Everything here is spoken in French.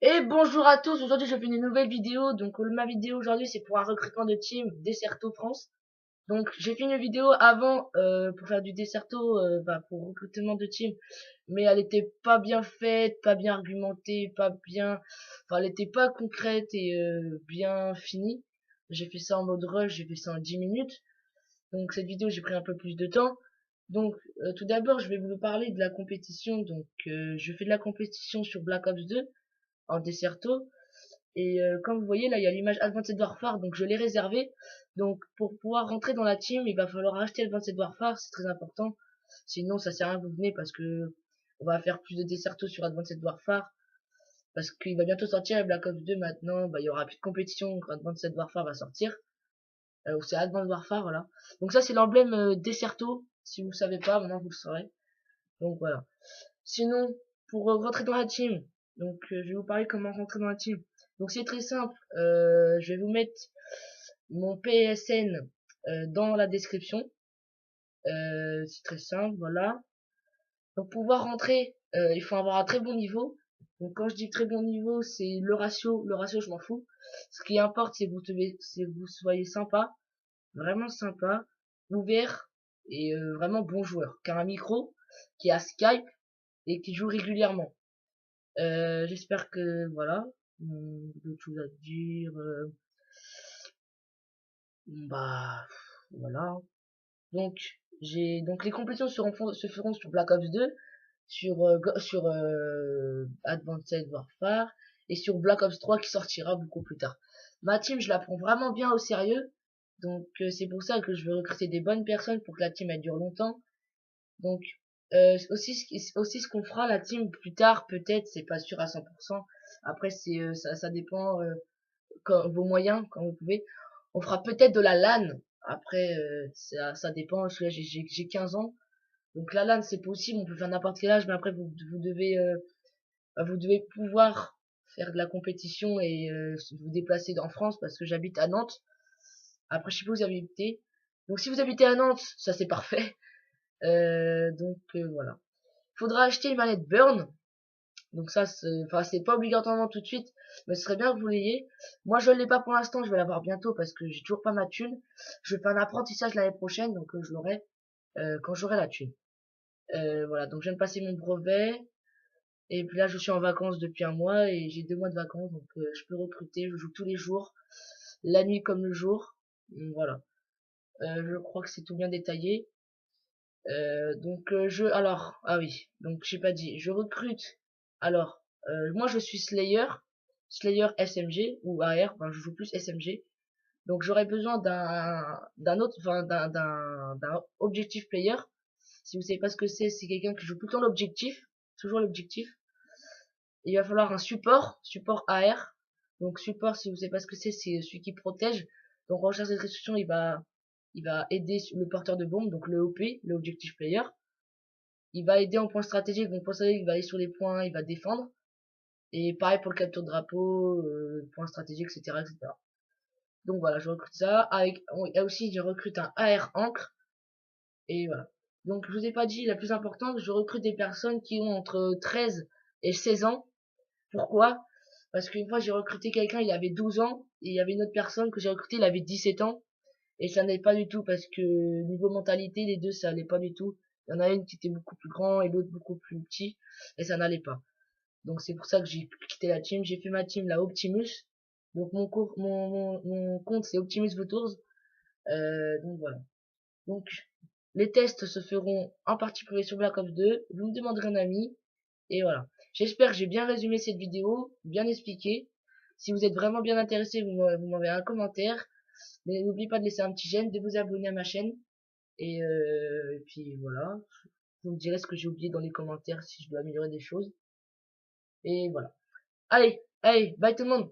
Et bonjour à tous, aujourd'hui je fais une nouvelle vidéo, donc ma vidéo aujourd'hui c'est pour un recrutement de team Desserto France. Donc j'ai fait une vidéo avant pour faire du Desserto, pour recrutement de team, mais elle était pas bien faite, pas bien argumentée, pas bien, elle était pas concrète et bien finie. J'ai fait ça en mode rush, j'ai fait ça en 10 minutes, donc cette vidéo j'ai pris un peu plus de temps. Donc tout d'abord je vais vous parler de la compétition, donc je fais de la compétition sur Black Ops 2 en Desserto. Et comme vous voyez là, il y a l'image Advanced Warfare, donc je l'ai réservé. Donc pour pouvoir rentrer dans la team, il va falloir acheter Advanced Warfare, c'est très important. Sinon, ça sert à rien que vous venez parce que on va faire plus de Desserto sur Advanced Warfare. Parce qu'il va bientôt sortir Black Ops 2 maintenant, il y aura plus de compétition quand Advanced Warfare va sortir. Ou c'est Advanced Warfare, voilà. Donc ça c'est l'emblème Desserto, si vous le savez pas, maintenant vous le saurez. Donc voilà. Sinon, pour rentrer dans la team, donc je vais vous parler comment rentrer dans la team. Donc c'est très simple, je vais vous mettre mon PSN dans la description. C'est très simple, voilà. Donc pour pouvoir rentrer, il faut avoir un très bon niveau. Donc quand je dis très bon niveau, c'est le ratio je m'en fous. Ce qui importe c'est que vous soyez sympa, vraiment sympa, ouvert et vraiment bon joueur. Car un micro qui a Skype et qui joue régulièrement. J'espère que voilà, d'autres choses à dire. Bah voilà. Donc donc les compétitions se feront sur Black Ops 2, sur Advanced Warfare et sur Black Ops 3 qui sortira beaucoup plus tard. Ma team, je la prends vraiment bien au sérieux. Donc c'est pour ça que je veux recruter des bonnes personnes pour que la team elle dure longtemps. Donc aussi ce qu'on fera la team plus tard, peut-être, c'est pas sûr à 100%. Après ça dépend vos moyens quand vous pouvez. On fera peut-être de la LAN. Après ça dépend parce que là j'ai 15 ans. Donc la LAN c'est possible, on peut faire n'importe quel âge, mais après vous devez pouvoir faire de la compétition et vous déplacer en France parce que j'habite à Nantes. Après je sais pas où vous habitez. Donc si vous habitez à Nantes, ça c'est parfait. Voilà. Faudra acheter une manette Burn. Donc ça, c'est pas obligatoirement tout de suite, mais ce serait bien que vous l'ayez. Moi, je l'ai pas pour l'instant, je vais l'avoir bientôt parce que j'ai toujours pas ma thune. Je vais faire un apprentissage l'année prochaine, donc je l'aurai quand j'aurai la thune. Voilà, donc je viens de passer mon brevet, et puis là, je suis en vacances depuis un mois et j'ai 2 mois de vacances, donc je peux recruter. Je joue tous les jours, la nuit comme le jour. Voilà. Je crois que c'est tout bien détaillé. Ah oui, donc j'ai pas dit, je recrute. Alors, moi je suis Slayer SMG ou AR, enfin je joue plus SMG. Donc j'aurais besoin d'un autre, enfin d'un objectif player. Si vous savez pas ce que c'est quelqu'un qui joue tout le temps l'objectif, toujours l'objectif. Il va falloir un support AR. Donc support, si vous savez pas ce que c'est celui qui protège. Donc en recherche de destruction, il va aider le porteur de bombe, donc le OP, le objective player. Il va aider en point stratégique, donc point stratégique, il va aller sur les points, il va défendre. Et pareil pour le capture de drapeau, point stratégique, etc., etc. Donc voilà, je recrute ça. Et aussi, je recrute un AR Ancre. Et voilà. Donc je vous ai pas dit la plus importante, je recrute des personnes qui ont entre 13 et 16 ans. Pourquoi? Parce qu'une fois j'ai recruté quelqu'un, il avait 12 ans, et il y avait une autre personne que j'ai recrutée, il avait 17 ans. Et ça n'allait pas du tout parce que niveau mentalité, les deux, ça allait pas du tout. Il y en a une qui était beaucoup plus grand et l'autre beaucoup plus petit. Et ça n'allait pas. Donc c'est pour ça que j'ai quitté la team. J'ai fait ma team, la Optimus. Donc mon compte, c'est Optimus Vautours. Donc voilà. Donc les tests se feront en particulier sur Black Ops 2. Vous me demanderez un ami. Et voilà. J'espère que j'ai bien résumé cette vidéo, bien expliqué. Si vous êtes vraiment bien intéressé, vous m'enverrez un commentaire. Mais n'oubliez pas de laisser un petit j'aime, de vous abonner à ma chaîne. Et puis voilà. Vous me direz ce que j'ai oublié dans les commentaires si je dois améliorer des choses. Et voilà. Allez, bye tout le monde.